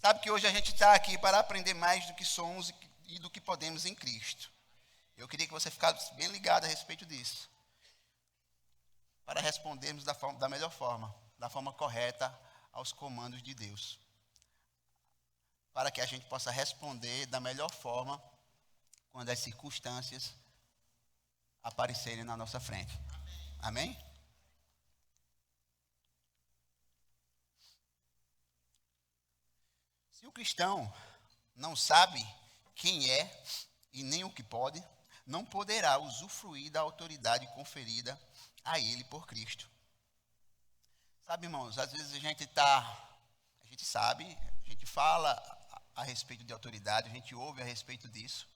Sabe que hoje a gente está aqui para aprender mais do que somos e do que podemos em Cristo. Eu queria que você ficasse bem ligado a respeito disso, para respondermos da melhor forma, da forma correta aos comandos de Deus, para que a gente possa responder da melhor forma quando as circunstâncias aparecerem na nossa frente. Amém? Se o cristão não sabe quem é e nem o que pode, não poderá usufruir da autoridade conferida a ele por Cristo. Sabe, irmãos, às vezes a gente sabe, a gente fala a respeito de autoridade, a gente ouve a respeito disso,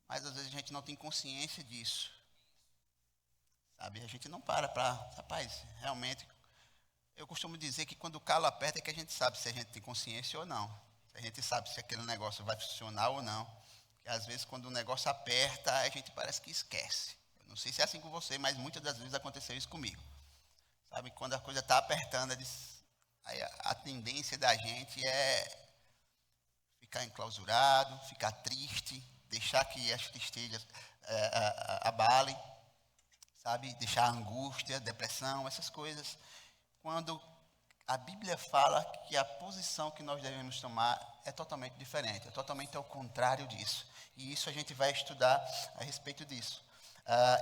mas às vezes a gente não tem consciência disso. Sabe, a gente não rapaz, realmente, eu costumo dizer que quando o calo aperta é que a gente sabe se a gente tem consciência ou não. Se a gente sabe se aquele negócio vai funcionar ou não. Porque às vezes quando o negócio aperta, a gente parece que esquece. Eu não sei se é assim com você, mas muitas das vezes aconteceu isso comigo. Sabe, quando a coisa está apertando, aí a tendência da gente é ficar enclausurado, ficar triste, deixar que as tristezas abalem, sabe, deixar a angústia, depressão, essas coisas. Quando a Bíblia fala que a posição que nós devemos tomar é totalmente diferente, é totalmente ao contrário disso. E isso a gente vai estudar a respeito disso.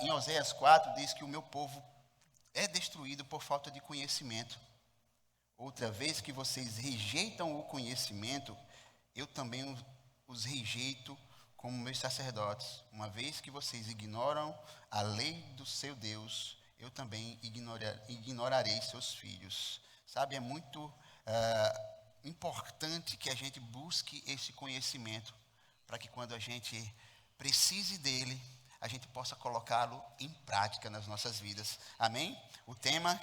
Em Oséias 4 diz que o meu povo é destruído por falta de conhecimento. Outra vez que vocês rejeitam o conhecimento, eu também os rejeito como meus sacerdotes. Uma vez que vocês ignoram a lei do seu Deus, eu também ignorarei seus filhos. Sabe, é muito importante que a gente busque esse conhecimento, para que quando a gente precise dele, a gente possa colocá-lo em prática nas nossas vidas. Amém? O tema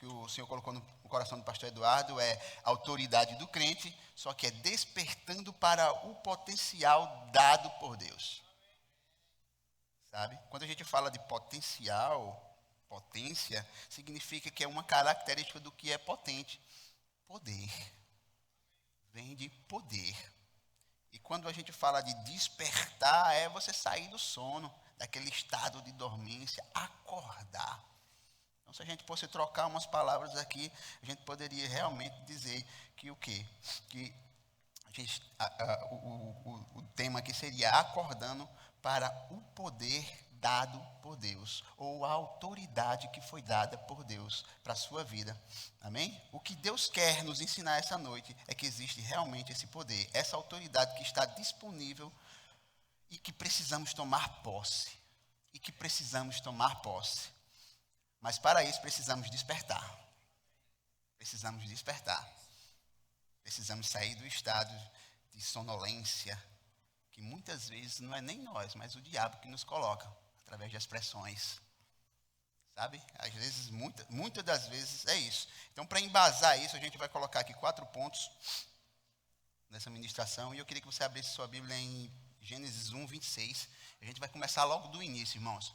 que o Senhor colocou no coração do pastor Eduardo é autoridade do crente, só que é despertando para o potencial dado por Deus. Sabe? Quando a gente fala de potência, significa que é uma característica do que é potente. Poder. Vem de poder. E quando a gente fala de despertar, é você sair do sono, daquele estado de dormência, acordar. Então, se a gente fosse trocar umas palavras aqui, a gente poderia realmente dizer que o quê? Que o tema aqui seria acordando para o poder dado por Deus, ou a autoridade que foi dada por Deus para a sua vida. Amém? O que Deus quer nos ensinar essa noite é que existe realmente esse poder, essa autoridade que está disponível e que precisamos tomar posse. Mas para isso precisamos despertar. Precisamos sair do estado de sonolência, que muitas vezes não é nem nós, mas o diabo que nos coloca, através das pressões. Sabe? Às vezes, muitas das vezes é isso. Então, para embasar isso, a gente vai colocar aqui 4 pontos nessa ministração, e eu queria que você abrisse sua Bíblia em Gênesis 1, 26. A gente vai começar logo do início, irmãos.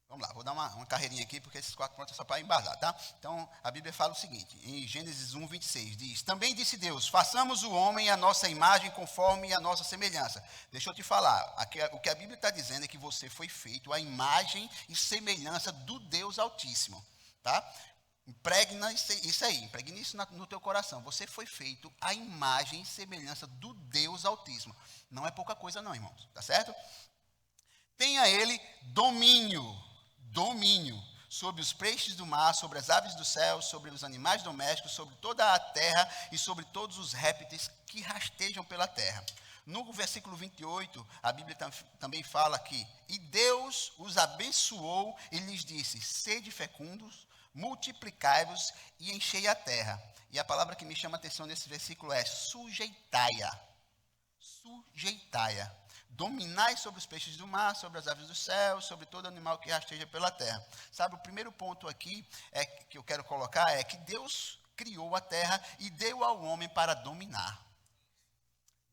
Vamos lá, vou dar uma carreirinha aqui, porque esses 4 pontos é só para embasar, tá? Então, a Bíblia fala o seguinte, em Gênesis 1, 26, diz: também disse Deus, façamos o homem a nossa imagem conforme a nossa semelhança. Deixa eu te falar, o que a Bíblia está dizendo é que você foi feito à imagem e semelhança do Deus Altíssimo, tá? Impregna isso aí, impregne isso no teu coração. Você foi feito à imagem e semelhança do Deus Altíssimo. Não é pouca coisa não, irmãos, tá certo? Tenha ele domínio sobre os peixes do mar, sobre as aves do céu, sobre os animais domésticos, sobre toda a terra e sobre todos os répteis que rastejam pela terra. No versículo 28, a Bíblia também fala que: e Deus os abençoou e lhes disse: sede fecundos, multiplicai-vos e enchei a terra. E a palavra que me chama a atenção nesse versículo é sujeitai-a. Sujeitai-a. Dominai sobre os peixes do mar, sobre as aves do céu, sobre todo animal que rasteja pela terra. Sabe, o primeiro ponto aqui que eu quero colocar é que Deus criou a terra e deu ao homem para dominar.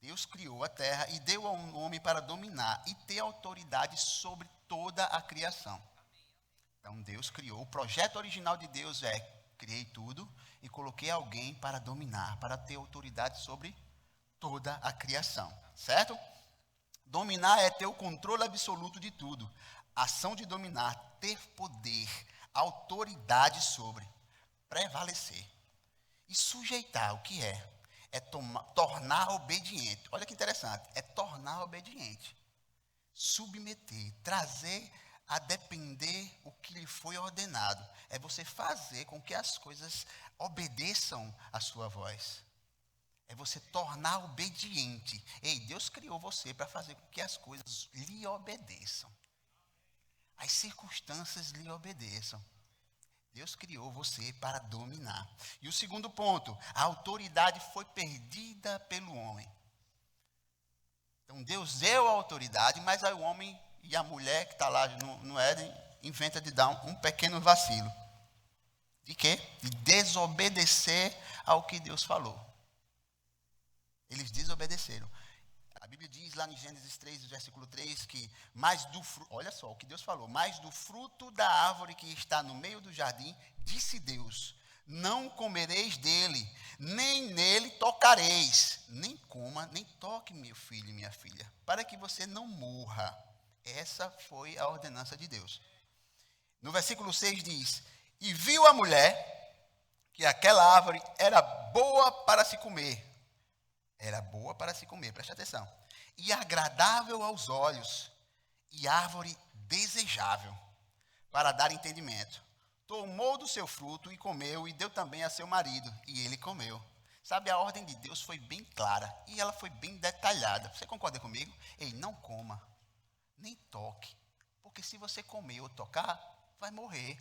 Deus criou a terra e deu ao homem para dominar e ter autoridade sobre toda a criação. Então Deus criou. O projeto original de Deus é: criei tudo e coloquei alguém para dominar, para ter autoridade sobre toda a criação. Certo? Dominar é ter o controle absoluto de tudo. Ação de dominar, ter poder, autoridade sobre, prevalecer. E sujeitar, o que é? É tornar obediente. Olha que interessante, é tornar obediente. Submeter, trazer a depender o que lhe foi ordenado. É você fazer com que as coisas obedeçam a sua voz. É você tornar obediente. Ei, Deus criou você para fazer com que as coisas lhe obedeçam. As circunstâncias lhe obedeçam. Deus criou você para dominar. E o segundo ponto, a autoridade foi perdida pelo homem. Então Deus deu a autoridade, mas aí o homem e a mulher que está lá no Éden inventa de dar um pequeno vacilo. De quê? De desobedecer ao que Deus falou. Eles desobedeceram. A Bíblia diz lá em Gênesis 3, versículo 3, que olha só o que Deus falou, mas do fruto da árvore que está no meio do jardim, disse Deus, não comereis dele, nem nele tocareis, nem coma, nem toque, meu filho e minha filha, para que você não morra. Essa foi a ordenança de Deus. No versículo 6 diz, e viu a mulher que aquela árvore era boa para se comer. Era boa para se comer, preste atenção. E agradável aos olhos, e árvore desejável, para dar entendimento. Tomou do seu fruto e comeu, e deu também a seu marido, e ele comeu. Sabe, a ordem de Deus foi bem clara, e ela foi bem detalhada. Você concorda comigo? Ei, não coma, nem toque, porque se você comer ou tocar, vai morrer.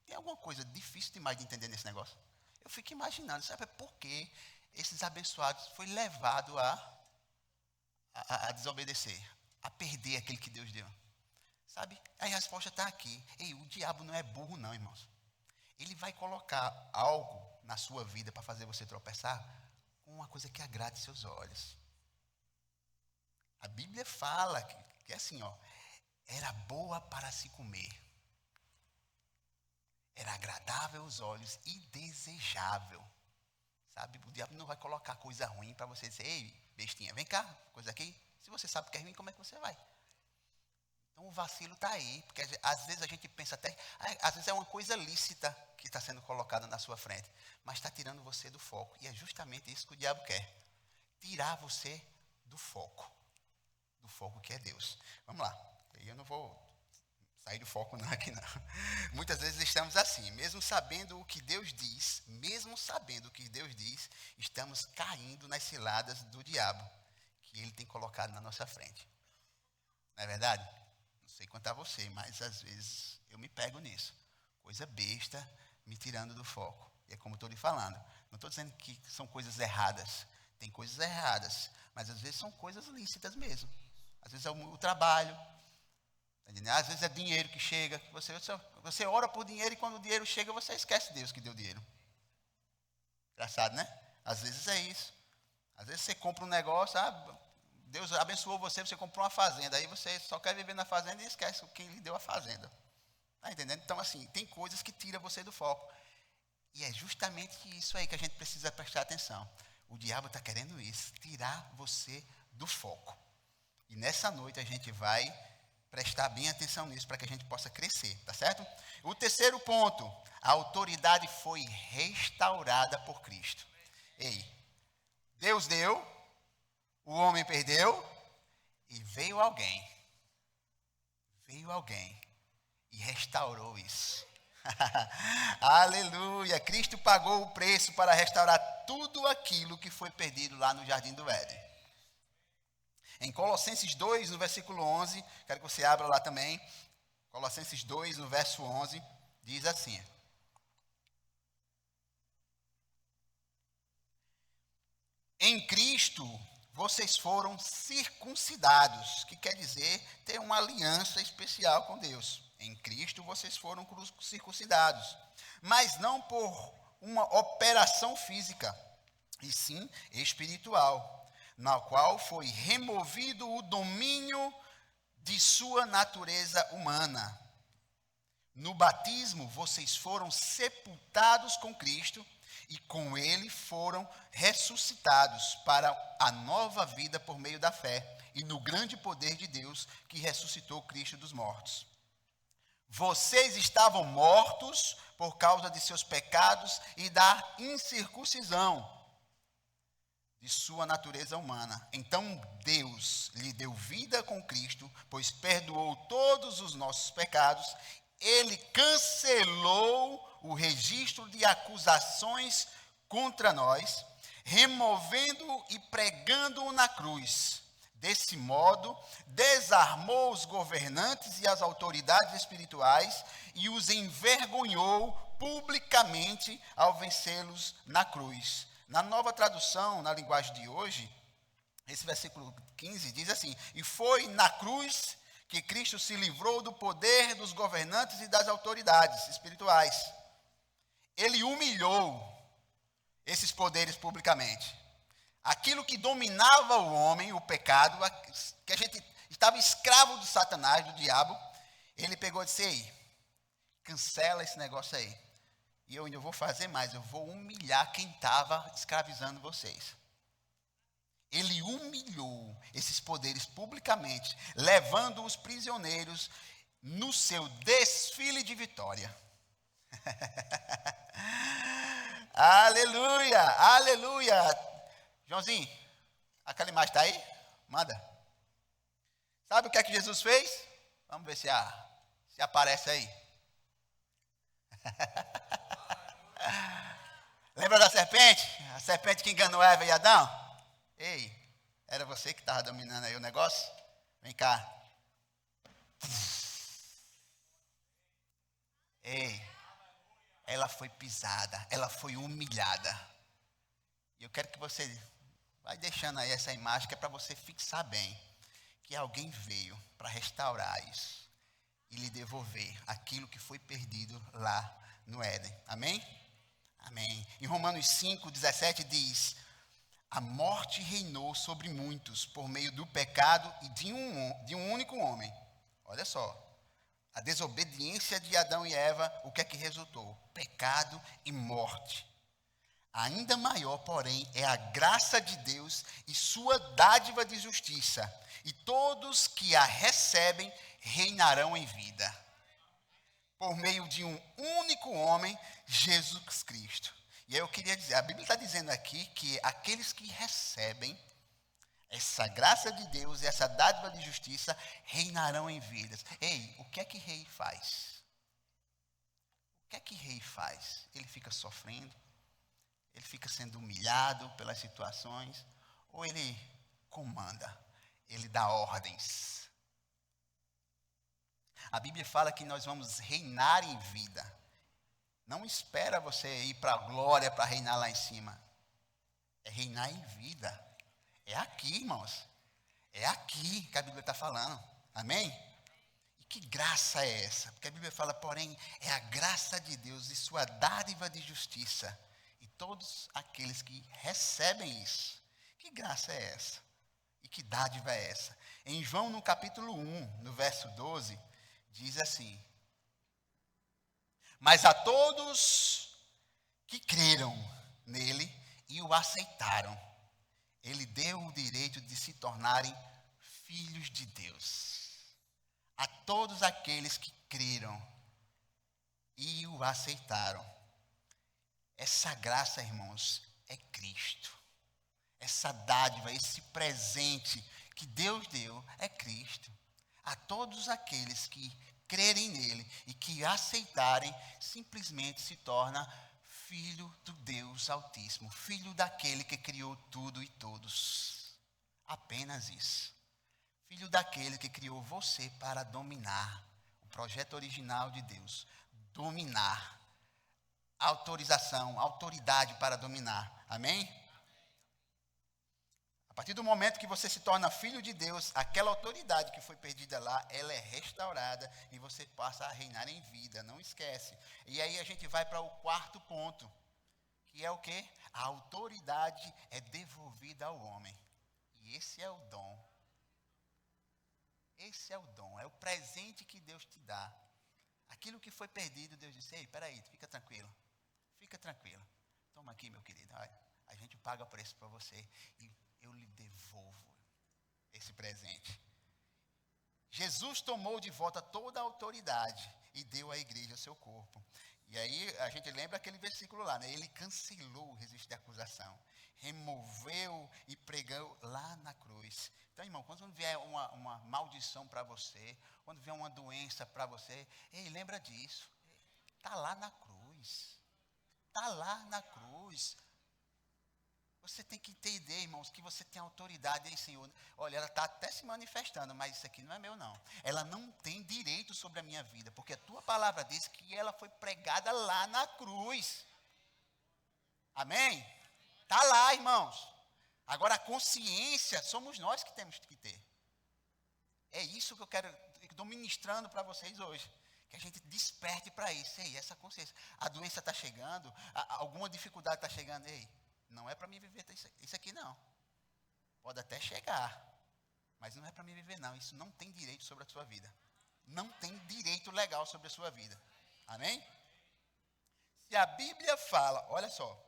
Tem alguma coisa difícil demais de entender nesse negócio? Eu fico imaginando, sabe por quê? Esses abençoados foi levado a desobedecer, a perder aquilo que Deus deu. Sabe? A resposta está aqui. Ei, o diabo não é burro não, irmãos. Ele vai colocar algo na sua vida para fazer você tropeçar com uma coisa que agrade seus olhos. A Bíblia fala que é assim, ó, era boa para se comer. Era agradável aos olhos e desejável. Sabe, o diabo não vai colocar coisa ruim para você dizer, ei, bestinha, vem cá, coisa aqui. Se você sabe que é ruim, como é que você vai? Então o vacilo está aí, porque às vezes a gente pensa até, às vezes é uma coisa lícita que está sendo colocada na sua frente, mas está tirando você do foco. E é justamente isso que o diabo quer, tirar você do foco que é Deus. Vamos lá, eu não vou sair do foco não aqui não. Muitas vezes estamos assim, mesmo sabendo o que Deus diz, estamos caindo nas ciladas do diabo, que ele tem colocado na nossa frente. Não é verdade? Não sei quanto a você, mas às vezes eu me pego nisso. Coisa besta, me tirando do foco. E é como eu estou lhe falando. Não estou dizendo que são coisas erradas. Tem coisas erradas, mas às vezes são coisas lícitas mesmo. Às vezes é o trabalho. Às vezes é dinheiro que chega, você ora por dinheiro e quando o dinheiro chega você esquece Deus que deu dinheiro. Engraçado, né? Às vezes é isso. Às vezes você compra um negócio, Deus abençoou você comprou uma fazenda, aí você só quer viver na fazenda e esquece quem lhe deu a fazenda. Está entendendo? Então assim, tem coisas que tiram você do foco. E é justamente isso aí que a gente precisa prestar atenção. O diabo está querendo isso, tirar você do foco. E nessa noite a gente vai prestar bem atenção nisso para que a gente possa crescer, tá certo? O terceiro ponto, a autoridade foi restaurada por Cristo. Ei, Deus deu, o homem perdeu e veio alguém e restaurou isso. Aleluia, Cristo pagou o preço para restaurar tudo aquilo que foi perdido lá no Jardim do Éden. Em Colossenses 2, no versículo 11, quero que você abra lá também. Colossenses 2, no verso 11, diz assim. Em Cristo, vocês foram circuncidados, que quer dizer ter uma aliança especial com Deus. Em Cristo, vocês foram circuncidados, mas não por uma operação física, e sim espiritual, na qual foi removido o domínio de sua natureza humana, No batismo, vocês foram sepultados com Cristo e com Ele foram ressuscitados para a nova vida por meio da fé e no grande poder de Deus que ressuscitou Cristo dos mortos. Vocês estavam mortos por causa de seus pecados e da incircuncisão de sua natureza humana. Então Deus lhe deu vida com Cristo, pois perdoou todos os nossos pecados. Ele cancelou o registro de acusações contra nós, removendo-o e pregando-o na cruz. Desse modo, desarmou os governantes e as autoridades espirituais e os envergonhou publicamente ao vencê-los na cruz. Na nova tradução, na linguagem de hoje, esse versículo 15 diz assim: e foi na cruz que Cristo se livrou do poder dos governantes e das autoridades espirituais. Ele humilhou esses poderes publicamente. Aquilo que dominava o homem, o pecado, que a gente estava escravo de Satanás, do diabo, ele pegou e disse: ei, cancela esse negócio aí. E eu ainda vou fazer mais, eu vou humilhar quem estava escravizando vocês. Ele humilhou esses poderes publicamente, levando os prisioneiros no seu desfile de vitória. Aleluia, aleluia. Joãozinho, aquela imagem está aí? Manda. Sabe o que é que Jesus fez? Vamos ver se aparece aí. Lembra da serpente? A serpente que enganou Eva e Adão? Ei, era você que estava dominando aí o negócio? Vem cá. Ei, ela foi pisada, ela foi humilhada. E eu quero que você vai deixando aí essa imagem, que é para você fixar bem que alguém veio para restaurar isso e lhe devolver aquilo que foi perdido lá no Éden. Amém? Amém. Em Romanos 5:17 diz: a morte reinou sobre muitos por meio do pecado e de um único homem. Olha só, a desobediência de Adão e Eva, o que é que resultou? Pecado e morte. Ainda maior, porém, é a graça de Deus e sua dádiva de justiça, e todos que a recebem reinarão em vida, por meio de um único homem, Jesus Cristo. E aí eu queria dizer, a Bíblia está dizendo aqui que aqueles que recebem essa graça de Deus e essa dádiva de justiça reinarão em vidas. Ei, o que é que rei faz? O que é que rei faz? Ele fica sofrendo? Ele fica sendo humilhado pelas situações? Ou ele comanda? Ele dá ordens? A Bíblia fala que nós vamos reinar em vida. Não espera você ir para a glória para reinar lá em cima. É reinar em vida. É aqui, irmãos. É aqui que a Bíblia está falando. Amém? E que graça é essa? Porque a Bíblia fala, porém, é a graça de Deus e sua dádiva de justiça. E todos aqueles que recebem isso. Que graça é essa? E que dádiva é essa? Em João, no capítulo 1, no verso 12, diz assim: mas a todos que creram nele e o aceitaram, ele deu o direito de se tornarem filhos de Deus. A todos aqueles que creram e o aceitaram. Essa graça, irmãos, é Cristo. Essa dádiva, esse presente que Deus deu é Cristo. A todos aqueles que crerem nele e que aceitarem, simplesmente se torna filho do Deus Altíssimo, filho daquele que criou tudo e todos. Apenas isso. Filho daquele que criou você para dominar. O projeto original de Deus. Dominar. Autorização, autoridade para dominar. Amém? A partir do momento que você se torna filho de Deus, aquela autoridade que foi perdida lá, ela é restaurada e você passa a reinar em vida, não esquece. E aí a gente vai para o quarto ponto, que é o quê? A autoridade é devolvida ao homem. E esse é o dom. Esse é o dom, é o presente que Deus te dá. Aquilo que foi perdido, Deus disse, ei, peraí, fica tranquilo. Fica tranquilo. Toma aqui, meu querido. Olha, a gente paga preço para você e eu lhe devolvo esse presente. Jesus tomou de volta toda a autoridade e deu à igreja seu corpo. E aí a gente lembra aquele versículo lá, né? Ele cancelou o registro de acusação, removeu e pregou lá na cruz. Então, irmão, quando vier uma maldição para você, quando vier uma doença para você, ei, lembra disso. Está lá na cruz. Está lá na cruz. Você tem que entender, irmãos, que você tem autoridade, hein, Senhor. Olha, ela está até se manifestando, mas isso aqui não é meu, não. Ela não tem direito sobre a minha vida, porque a tua palavra diz que ela foi pregada lá na cruz. Amém? Está lá, irmãos. Agora, a consciência somos nós que temos que ter. É isso que eu estou ministrando para vocês hoje. Que a gente desperte para isso. Ei, essa consciência. A doença está chegando, alguma dificuldade está chegando. Ei, não é para mim viver isso aqui, não. Pode até chegar, mas não é para mim viver, não. Isso não tem direito sobre a sua vida. Não tem direito legal sobre a sua vida. Amém? Se a Bíblia fala, olha só.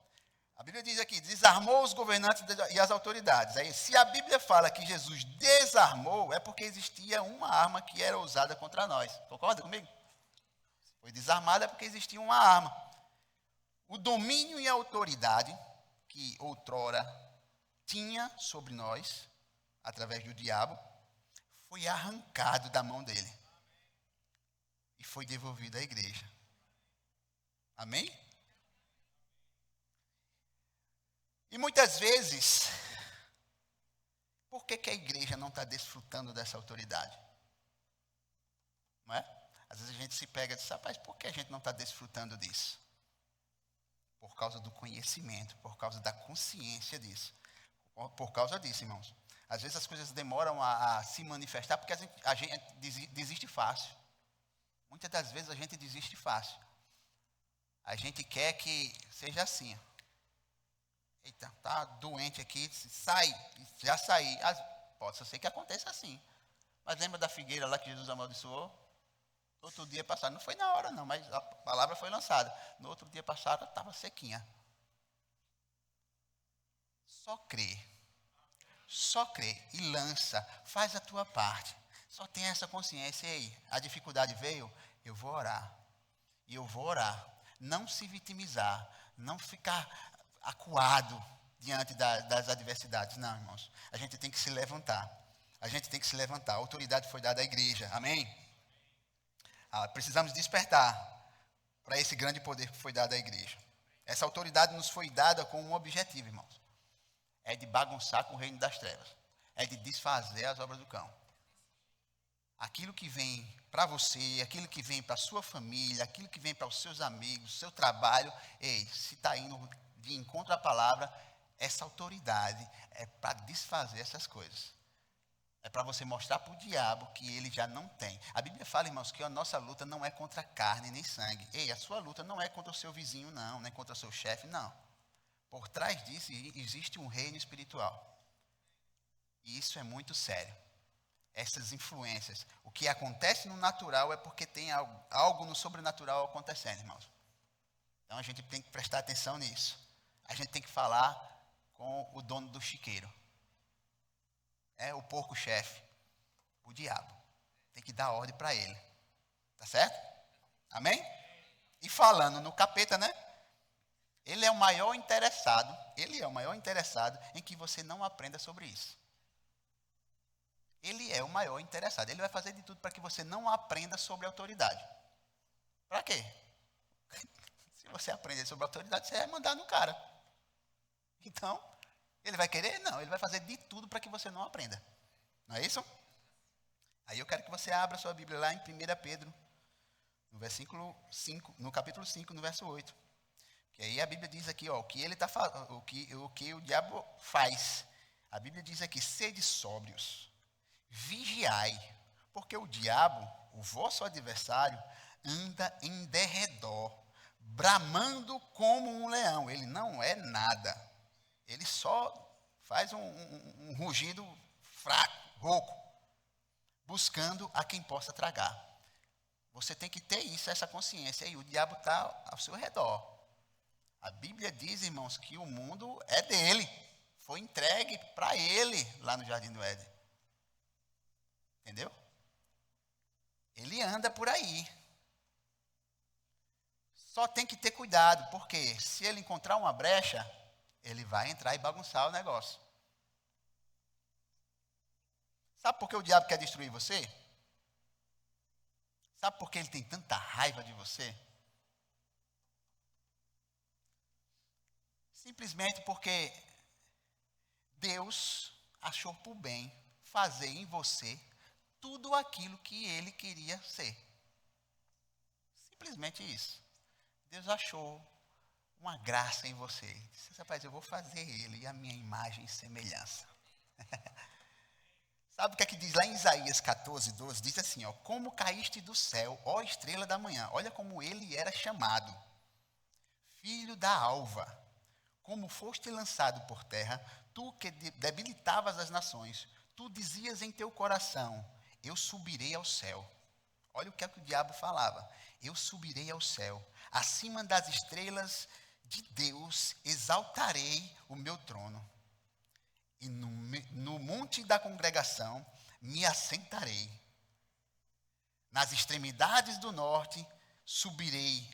A Bíblia diz aqui, desarmou os governantes e as autoridades. Aí, se a Bíblia fala que Jesus desarmou, é porque existia uma arma que era usada contra nós. Concorda comigo? Foi desarmada porque existia uma arma. O domínio e a autoridade que outrora tinha sobre nós, através do diabo, foi arrancado da mão dele. E foi devolvido à igreja. Amém? E muitas vezes, por que a igreja não está desfrutando dessa autoridade? Não é? Às vezes a gente se pega e diz, rapaz, por que a gente não está desfrutando disso? Por causa do conhecimento, por causa da consciência disso. Por causa disso, irmãos. Às vezes as coisas demoram a se manifestar porque a gente desiste fácil. Muitas das vezes a gente desiste fácil. A gente quer que seja assim. Eita, tá doente aqui, sai, já saí. Pode ser que aconteça assim. Mas lembra da figueira lá que Jesus amaldiçoou? Outro dia passado, não foi na hora não, mas a palavra foi lançada. No outro dia passado, estava sequinha. Só crê e lança, faz a tua parte. Só tem essa consciência. E aí, a dificuldade veio, eu vou orar. E eu vou orar. Não se vitimizar, não ficar acuado diante das adversidades. Não, irmãos. A gente tem que se levantar. A autoridade foi dada à igreja. Amém? Precisamos despertar para esse grande poder que foi dado à igreja. Essa autoridade nos foi dada com um objetivo, irmãos. É de bagunçar com o reino das trevas. É de desfazer as obras do cão. Aquilo que vem para você, aquilo que vem para a sua família, aquilo que vem para os seus amigos, seu trabalho, ei, se está indo de encontro à palavra, essa autoridade é para desfazer essas coisas. É para você mostrar para o diabo que ele já não tem. A Bíblia fala, irmãos, que a nossa luta não é contra carne nem sangue. Ei, a sua luta não é contra o seu vizinho, não é contra o seu chefe, não. Por trás disso existe um reino espiritual. E isso é muito sério. Essas influências. O que acontece no natural é porque tem algo no sobrenatural acontecendo, irmãos. Então a gente tem que prestar atenção nisso. A gente tem que falar com o dono do chiqueiro. É o porco-chefe, o diabo. Tem que dar ordem para ele. Tá certo? Amém? E falando no capeta, né? Ele é o maior interessado em que você não aprenda sobre isso. Ele é o maior interessado. Ele vai fazer de tudo para que você não aprenda sobre autoridade. Para quê? Se você aprender sobre autoridade, você vai mandar no cara. Então, ele vai querer? Não, ele vai fazer de tudo para que você não aprenda. Não é isso? Aí eu quero que você abra sua Bíblia lá em 1 Pedro, no versículo 5, no capítulo 5, no verso 8. Que aí a Bíblia diz aqui, ó, o que o diabo faz. A Bíblia diz aqui, sede sóbrios, vigiai, porque o diabo, o vosso adversário, anda em derredor, bramando como um leão. Ele não é nada. Ele só faz um rugido fraco, rouco, buscando a quem possa tragar. Você tem que ter isso, essa consciência. E o diabo está ao seu redor. A Bíblia diz, irmãos, que o mundo é dele. Foi entregue para ele lá no Jardim do Éden. Entendeu? Ele anda por aí. Só tem que ter cuidado, porque se ele encontrar uma brecha, ele vai entrar e bagunçar o negócio. Sabe por que o diabo quer destruir você? Sabe por que ele tem tanta raiva de você? Simplesmente porque Deus achou por bem fazer em você tudo aquilo que ele queria ser. Simplesmente isso. Deus achou uma graça em você. Disse, rapaz, eu vou fazer ele a minha imagem e semelhança. Sabe o que é que diz lá em Isaías 14, 12? Diz assim, ó, como caíste do céu, ó estrela da manhã. Olha como ele era chamado. Filho da alva. Como foste lançado por terra, tu que debilitavas as nações. Tu dizias em teu coração, eu subirei ao céu. Olha o que é que o diabo falava. Eu subirei ao céu. Acima das estrelas de Deus exaltarei o meu trono. E no monte da congregação me assentarei. Nas extremidades do norte subirei,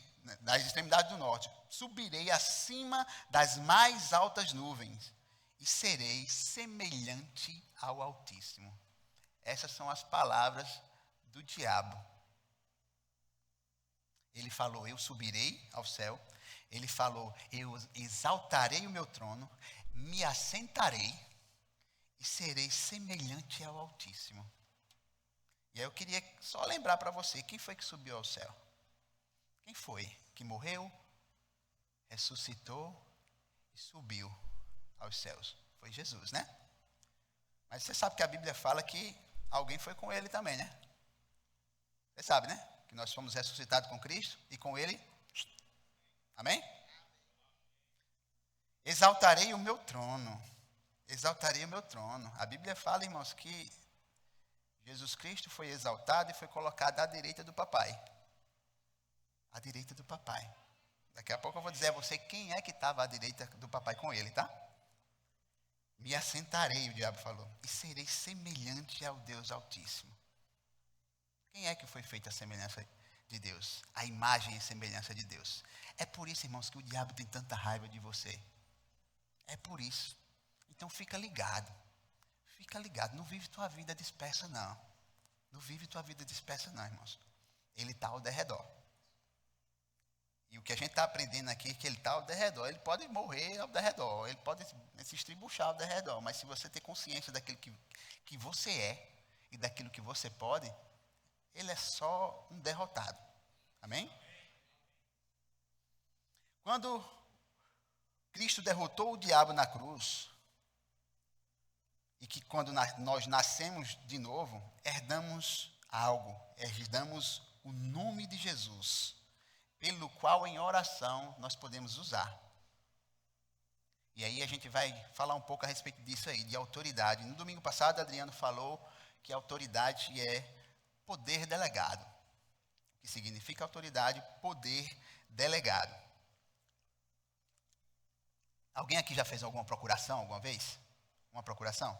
subirei acima das mais altas nuvens e serei semelhante ao Altíssimo. Essas são as palavras do diabo. Ele falou, eu subirei ao céu. Ele falou, eu exaltarei o meu trono, me assentarei e serei semelhante ao Altíssimo. E aí eu queria só lembrar para você, quem foi que subiu ao céu? Quem foi que morreu, ressuscitou e subiu aos céus? Foi Jesus, né? Mas você sabe que a Bíblia fala que alguém foi com ele também, né? Você sabe, né? Que nós fomos ressuscitados com Cristo e com ele. Amém? Exaltarei o meu trono. Exaltarei o meu trono. A Bíblia fala, irmãos, que Jesus Cristo foi exaltado e foi colocado à direita do papai. À direita do papai. Daqui a pouco eu vou dizer a você quem é que estava à direita do papai com ele, tá? Me assentarei, o diabo falou, e serei semelhante ao Deus Altíssimo. Quem é que foi feita a semelhança de Deus? A imagem e semelhança de Deus. É por isso, irmãos, que o diabo tem tanta raiva de você. É por isso. Então fica ligado. Fica ligado. Não vive tua vida dispersa, não. Não vive tua vida dispersa, não, irmãos. Ele está ao derredor. E o que a gente está aprendendo aqui é que ele está ao derredor. Ele pode morrer ao derredor. Ele pode se estribuchar ao derredor. Mas se você ter consciência daquilo que você é e daquilo que você pode, ele é só um derrotado. Amém? Quando Cristo derrotou o diabo na cruz, e que quando nós nascemos de novo, herdamos algo, herdamos o nome de Jesus, pelo qual em oração nós podemos usar. E aí a gente vai falar um pouco a respeito disso aí, de autoridade. No domingo passado, Adriano falou que autoridade é poder delegado. O que significa autoridade? Poder delegado. Alguém aqui já fez alguma procuração alguma vez? Uma procuração?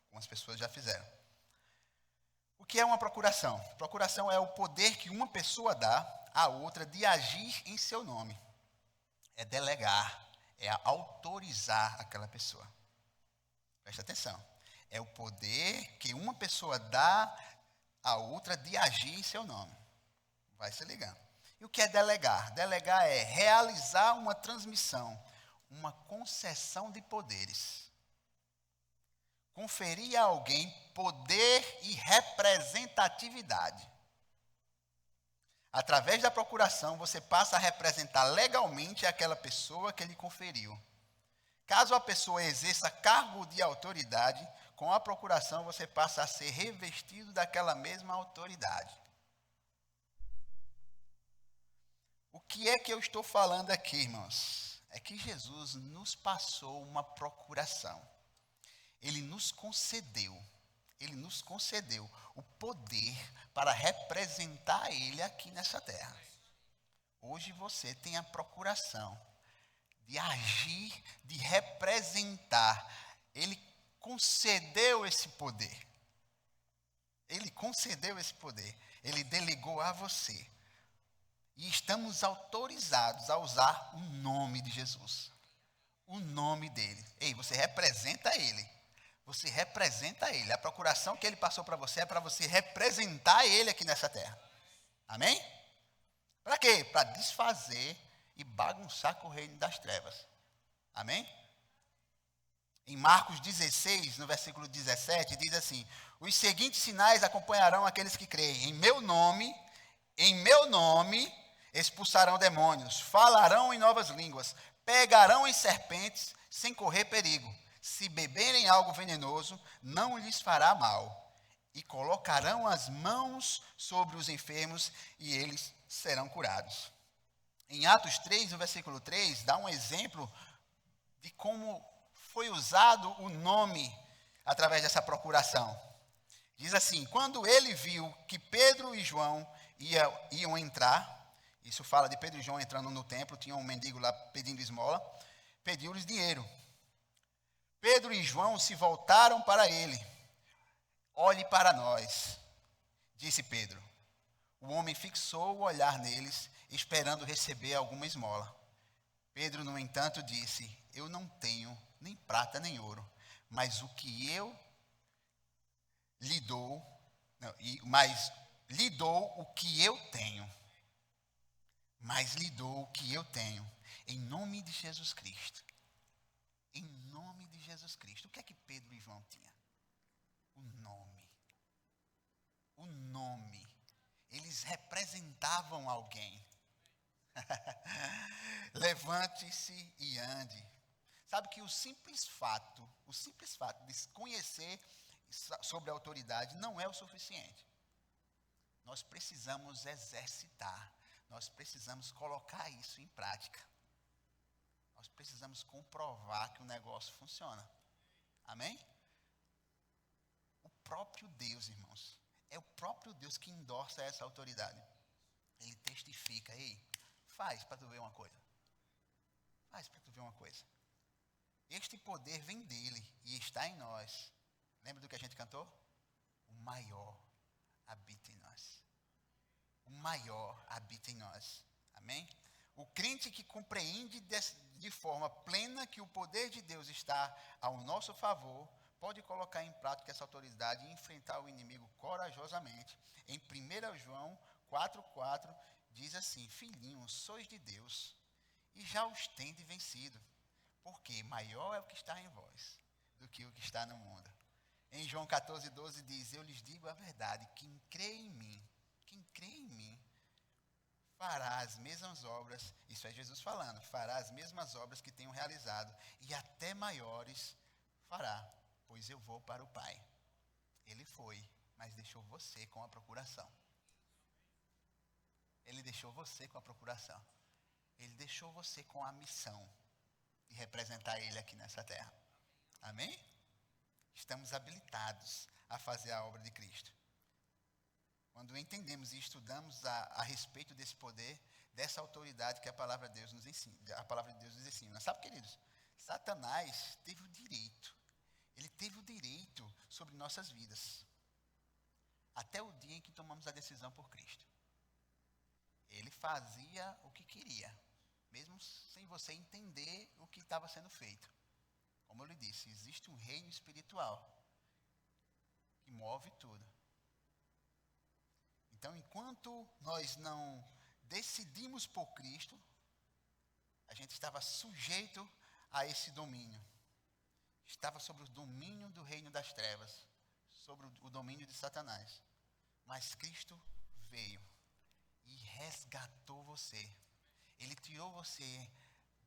Algumas pessoas já fizeram. O que é uma procuração? Procuração é o poder que uma pessoa dá à outra de agir em seu nome. É delegar, é autorizar aquela pessoa. Presta atenção. É o poder que uma pessoa dá à outra de agir em seu nome. Vai se ligando. E o que é delegar? Delegar é realizar uma transmissão, uma concessão de poderes. Conferir a alguém poder e representatividade. Através da procuração, você passa a representar legalmente aquela pessoa que lhe conferiu. Caso a pessoa exerça cargo de autoridade, com a procuração você passa a ser revestido daquela mesma autoridade. O que é que eu estou falando aqui, irmãos? É que Jesus nos passou uma procuração. Ele nos concedeu Ele nos concedeu o poder para representar Ele aqui nessa terra. Hoje você tem a procuração de agir, de representar. Ele concedeu esse poder. Ele concedeu esse poder. Ele delegou a você. E estamos autorizados a usar o nome de Jesus. O nome dele. Ei, você representa ele. Você representa ele. A procuração que ele passou para você é para você representar ele aqui nessa terra. Amém? Para quê? Para desfazer e bagunçar com o reino das trevas. Amém? Em Marcos 16, no versículo 17, diz assim: os seguintes sinais acompanharão aqueles que creem. Em meu nome, expulsarão demônios, falarão em novas línguas, pegarão em serpentes sem correr perigo. Se beberem algo venenoso, não lhes fará mal. E colocarão as mãos sobre os enfermos e eles serão curados. Em Atos 3, no versículo 3, dá um exemplo de como foi usado o nome através dessa procuração. Diz assim: quando ele viu que Pedro e João iam entrar, isso fala de Pedro e João entrando no templo, tinha um mendigo lá pedindo esmola, pediu-lhes dinheiro. Pedro e João se voltaram para ele. Olhe para nós, disse Pedro. O homem fixou o olhar neles, esperando receber alguma esmola. Pedro, no entanto, disse: eu não tenho nem prata nem ouro, mas o que eu lhe dou, mas lhe dou o que eu tenho. Em nome de Jesus Cristo. Em nome de Jesus Cristo. O que é que Pedro e João tinham? O nome. O nome. Eles representavam alguém. Levante-se e ande. Sabe que o simples fato de conhecer sobre a autoridade não é o suficiente. Nós precisamos exercitar. Nós precisamos colocar isso em prática. Nós precisamos comprovar que o negócio funciona. Amém? O próprio Deus, irmãos, é o próprio Deus que endossa essa autoridade. Ele testifica: ei, faz para tu ver uma coisa. Faz para tu ver uma coisa. Este poder vem dele e está em nós. Lembra do que a gente cantou? O maior habita em nós. O maior habita em nós. Amém? O crente que compreende de forma plena que o poder de Deus está ao nosso favor, pode colocar em prática essa autoridade e enfrentar o inimigo corajosamente. Em 1 João 4,4 diz assim: filhinhos, sois de Deus e já os tende vencido, porque maior é o que está em vós do que o que está no mundo. Em João 14,12 diz: eu lhes digo a verdade, quem crê em mim, fará as mesmas obras, isso é Jesus falando, fará as mesmas obras que tenho realizado, e até maiores fará, pois eu vou para o Pai. Ele foi, mas deixou você com a procuração. Ele deixou você com a procuração. Ele deixou você com a missão de representar Ele aqui nessa terra. Amém? Estamos habilitados a fazer a obra de Cristo. Quando entendemos e estudamos a respeito desse poder, dessa autoridade que a palavra de Deus nos ensina. Sabe, queridos, Satanás teve o direito. Ele teve o direito sobre nossas vidas. Até o dia em que tomamos a decisão por Cristo. Ele fazia o que queria, mesmo sem você entender o que estava sendo feito. Como eu lhe disse, existe um reino espiritual que move tudo. Então, enquanto nós não decidimos por Cristo, a gente estava sujeito a esse domínio. Estava sob o domínio do reino das trevas, sobre o domínio de Satanás. Mas Cristo veio e resgatou você. Ele tirou você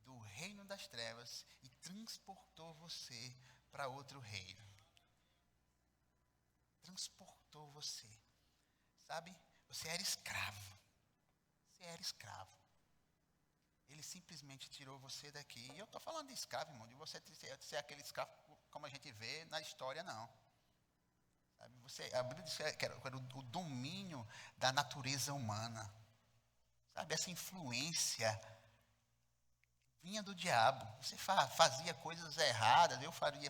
do reino das trevas e transportou você para outro reino. Transportou você. Sabe? Você era escravo. Ele simplesmente tirou você daqui. E eu estou falando de escravo, irmão, de você ser aquele escravo como a gente vê na história, não. Sabe? A Bíblia diz que era o domínio da natureza humana. Sabe, essa influência vinha do diabo. Você fazia coisas erradas,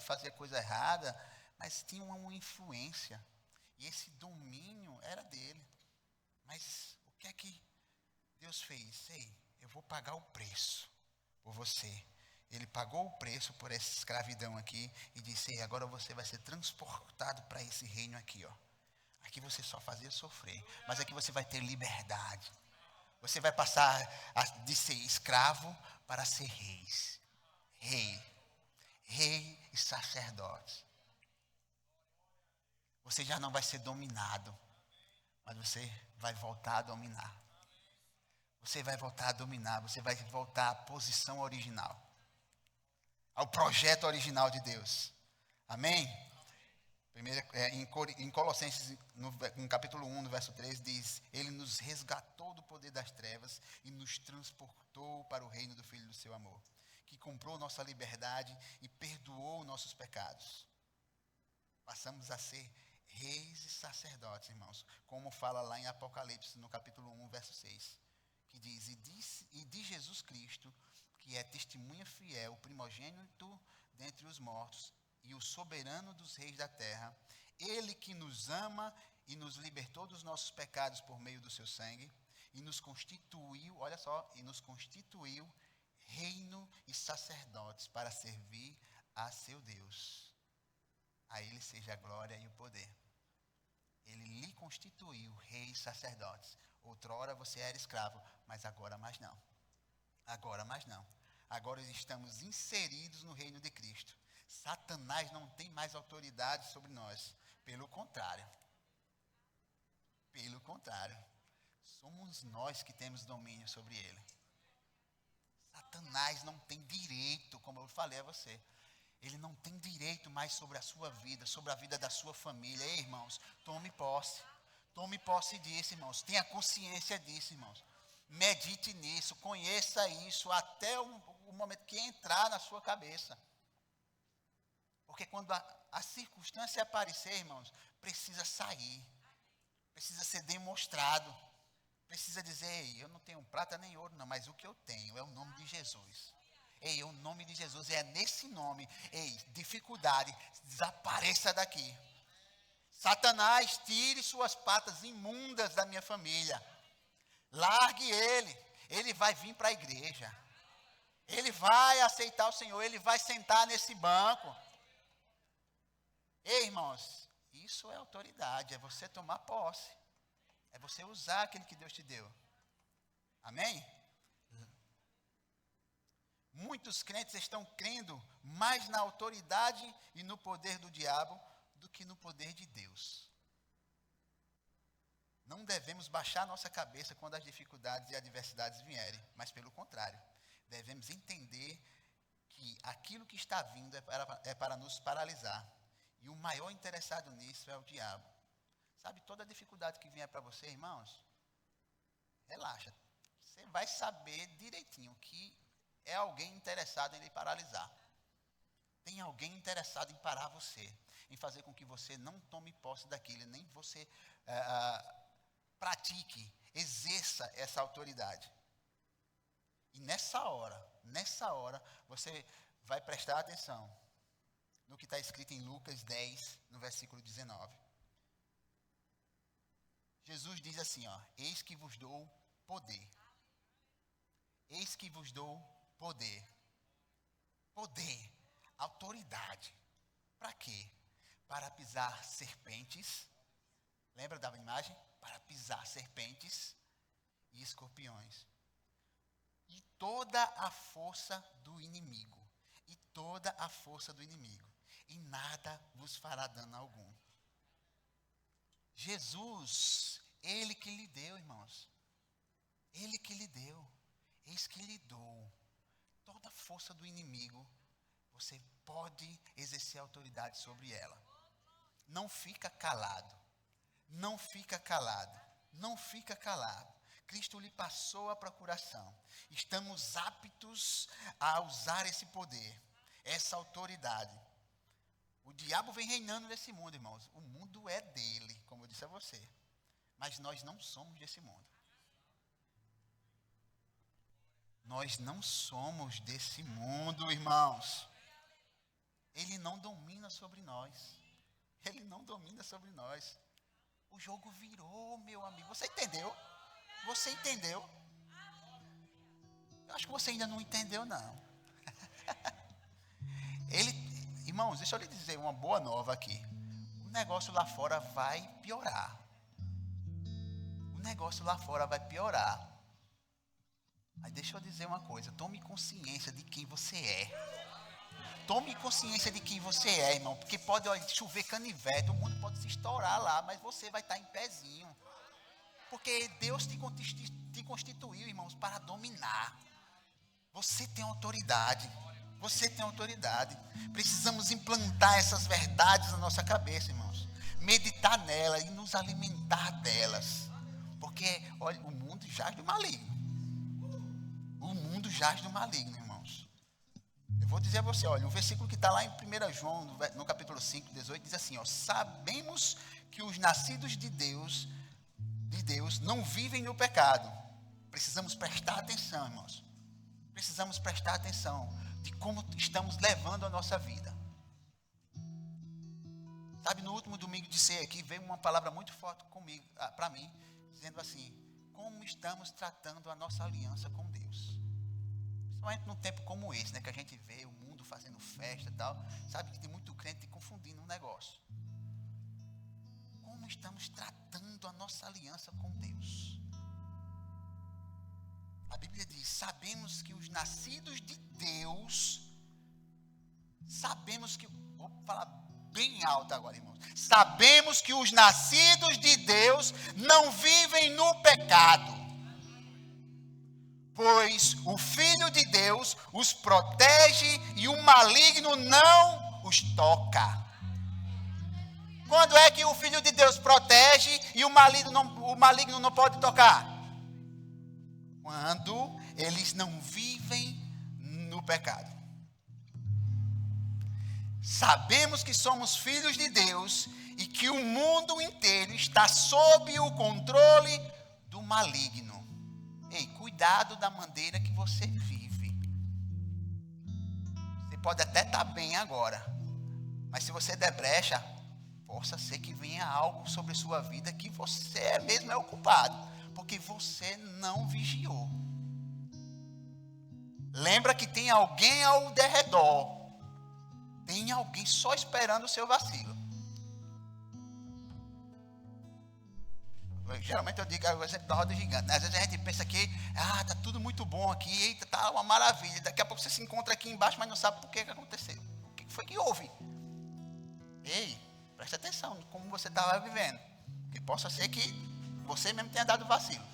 fazia coisa errada, mas tinha uma influência. E esse domínio era dele. Mas o que é que Deus fez? Ei, eu vou pagar o preço por você. Ele pagou o preço por essa escravidão aqui e disse, ei, agora você vai ser transportado para esse reino aqui, ó. Aqui você só fazia sofrer, mas aqui você vai ter liberdade. Você vai passar de ser escravo para ser reis. Rei e sacerdote. Você já não vai ser dominado, mas você vai voltar a dominar. Você vai voltar a dominar, você vai voltar à posição original. Ao projeto original de Deus. Amém? Em Colossenses, no capítulo 1, no verso 3, diz, ele nos resgatou do poder das trevas e nos transportou para o reino do Filho do seu amor, que comprou nossa liberdade e perdoou nossos pecados. Passamos a ser reis e sacerdotes, irmãos, como fala lá em Apocalipse, no capítulo 1, verso 6, que diz, e de Jesus Cristo, que é testemunha fiel, o primogênito dentre os mortos, e o soberano dos reis da terra, ele que nos ama e nos libertou dos nossos pecados por meio do seu sangue, e nos constituiu, olha só, e nos constituiu reino e sacerdotes para servir a seu Deus. A ele seja a glória e o poder. Ele lhe constituiu reis e sacerdotes. Outrora você era escravo, mas agora mais não. Agora mais não. Agora estamos inseridos no reino de Cristo. Satanás não tem mais autoridade sobre nós. Pelo contrário. Pelo contrário. Somos nós que temos domínio sobre ele. Satanás não tem direito, como eu falei a você. Ele não tem direito mais sobre a sua vida, sobre a vida da sua família. Ei, irmãos, tome posse. Tome posse disso, irmãos. Tenha consciência disso, irmãos. Medite nisso, conheça isso até o momento que entrar na sua cabeça. Porque quando a circunstância aparecer, irmãos, precisa sair. Precisa ser demonstrado. Precisa dizer, ei, eu não tenho prata nem ouro, não, mas o que eu tenho é o nome de Jesus. Ei, o nome de Jesus é nesse nome. Ei, dificuldade, desapareça daqui. Satanás, tire suas patas imundas da minha família. Largue ele. Ele vai vir para a igreja. Ele vai aceitar o Senhor. Ele vai sentar nesse banco. Ei, irmãos, isso é autoridade. É você tomar posse. É você usar aquilo que Deus te deu. Amém? Muitos crentes estão crendo mais na autoridade e no poder do diabo do que no poder de Deus. Não devemos baixar nossa cabeça quando as dificuldades e adversidades vierem, mas pelo contrário, devemos entender que aquilo que está vindo é para nos paralisar. E o maior interessado nisso é o diabo. Sabe, toda dificuldade que vier para você, irmãos, relaxa. Você vai saber direitinho que é alguém interessado em lhe paralisar. Tem alguém interessado em parar você, em fazer com que você não tome posse daquilo, nem você pratique, exerça essa autoridade. E nessa hora, você vai prestar atenção no que está escrito em Lucas 10, no versículo 19. Jesus diz assim, ó, eis que vos dou poder. Eis que vos dou poder. Poder, autoridade. Para quê? Para pisar serpentes. Lembra da imagem? Para pisar serpentes e escorpiões. E toda a força do inimigo. E toda a força do inimigo. E nada vos fará dano algum. Jesus, ele que lhe deu, irmãos. Ele que lhe deu. Eis que lhe dou. Toda a força do inimigo, você pode exercer autoridade sobre ela. Não fica calado. Não fica calado. Não fica calado. Cristo lhe passou a procuração. Estamos aptos a usar esse poder, essa autoridade. O diabo vem reinando nesse mundo, irmãos. O mundo é dele, como eu disse a você. Mas nós não somos desse mundo. Nós não somos desse mundo, irmãos. Ele não domina sobre nós. Ele não domina sobre nós. O jogo virou, meu amigo. Você entendeu? Você entendeu? Eu acho que você ainda não entendeu, não. Irmãos, deixa eu lhe dizer uma boa nova aqui. O negócio lá fora vai piorar. O negócio lá fora vai piorar. Mas deixa eu dizer uma coisa. Tome consciência de quem você é. Tome consciência de quem você é, irmão. Porque pode chover canivete, o mundo pode se estourar lá, mas você vai estar em pezinho. Porque Deus te constituiu, irmãos, para dominar. Você tem autoridade. Você tem autoridade. Precisamos implantar essas verdades na nossa cabeça, irmãos. Meditar nela e nos alimentar delas. Porque, olha, o mundo jaz do maligno. O mundo jaz do maligno, irmãos. Eu vou dizer a você, olha, o versículo que está lá em 1 João, no capítulo 5, 18, diz assim, ó, sabemos que os nascidos de Deus não vivem no pecado. Precisamos prestar atenção, irmãos. Precisamos prestar atenção de como estamos levando a nossa vida. Sabe, no último domingo de ceia aqui, veio uma palavra muito forte comigo, para mim, dizendo assim, como estamos tratando a nossa aliança com Deus. Principalmente num tempo como esse, né, que a gente vê o mundo fazendo festa e tal, sabe que tem muito crente confundindo um negócio. Como estamos tratando a nossa aliança com Deus? A Bíblia diz, sabemos que os nascidos de Deus, vou falar bem alto agora, irmãos, sabemos que os nascidos de Deus não vivem no pecado, pois o Filho de Deus os protege e o maligno não os toca. Quando é que o Filho de Deus protege e o maligno não pode tocar? Quando eles não vivem no pecado. Sabemos que somos filhos de Deus e que o mundo inteiro está sob o controle do maligno. Ei, cuidado da maneira que você vive. Você pode até estar bem agora, mas se você der brecha, possa ser que venha algo sobre sua vida que você mesmo é o culpado, porque você não vigiou. Lembra que tem alguém ao derredor. Tem alguém só esperando o seu vacilo. Geralmente eu digo o exemplo da roda gigante, né? Às vezes a gente pensa que está tudo muito bom aqui, eita, está uma maravilha. Daqui a pouco você se encontra aqui embaixo, mas não sabe por que aconteceu. O que foi que houve? Ei, preste atenção em como você estava vivendo. Porque possa ser que você mesmo tenha dado vacilo.